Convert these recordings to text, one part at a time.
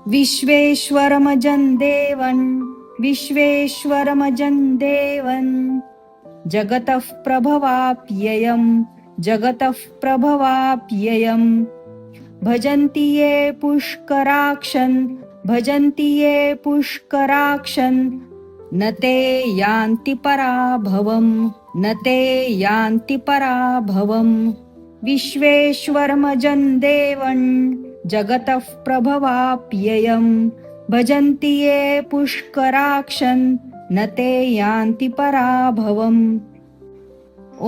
विश्वेश्वरमजं देवं विश्वेश्वरमजं देवं जगतः प्रभवाप्ययं जगतः प्रभवाप्ययं भजन्ति ये पुष्कराक्षं भजन्ति ये पुष्कराक्षं न ते यान्ति पराभवं न ते यान्ति पराभवं विश्वेश्वरमजं देवं जगतः प्रभवाप्ययं भजन्ति ये पुष्कराक्षं न ते यान्ति पराभवम्।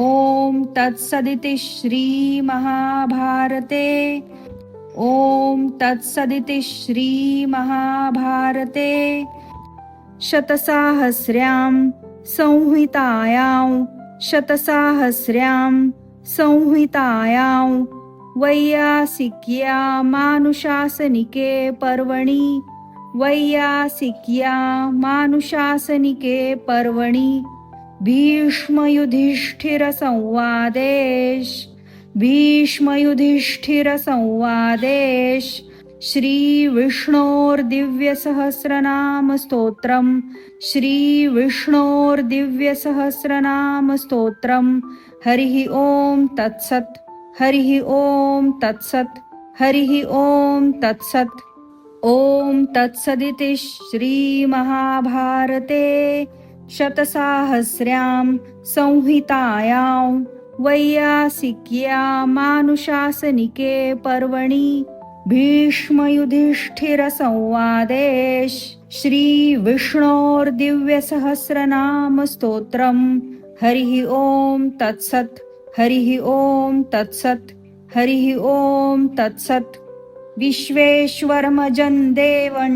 ॐ तत्सदिति श्रीमहाभारते ॐ तत्सदिति श्रीमहाभारते शतसाहस्र्यां संहितायां शतसाहस्र्यां संहितायां वैयासिक्या मानुशासनिके पर्वणि वैयासिक्या मानुशासनिके पर्वणि भीष्मयुधिष्ठिरसंवादेश श्रीविष्णोर्दिव्यसहस्रनामस्तोत्रम् श्रीविष्णोर्दिव्यसहस्रनामस्तोत्रम् हरिः ॐ तत्सत् हरिः ॐ तत्सत् हरिः ॐ तत्सत्। ॐ तत्सदिति श्रीमहाभारते शतसाहस्र्यां संहितायां वैयासिक्या मानुशासनिके पर्वणि भीष्मयुधिष्ठिरसंवादेश श्रीविष्णोर्दिव्यसहस्रनामस्तोत्रम् हरिः ॐ तत्सत् हरिः ॐ तत्सत् हरिः ॐ तत्सत्। विश्वेश्वरमजं देवं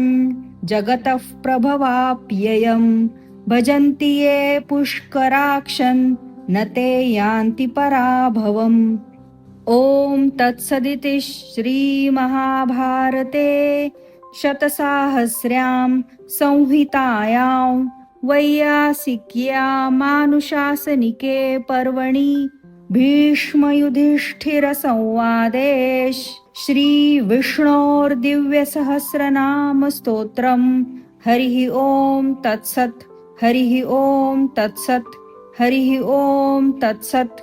जगतः प्रभवाप्ययं भजन्ति ये पुष्कराक्षं न ते यान्ति पराभवम्। ॐ तत्सदिति श्रीमहाभारते शतसाहस्र्यां संहितायां वैयासिक्या मानुशासनिके पर्वणि भीष्मयुधिष्ठिरसंवादेश श्रीविष्णोर्दिव्यसहस्रनामस्तोत्रम् हरिः ॐ तत्सत् हरिः ॐ तत्सत् हरिः ॐ तत्सत्।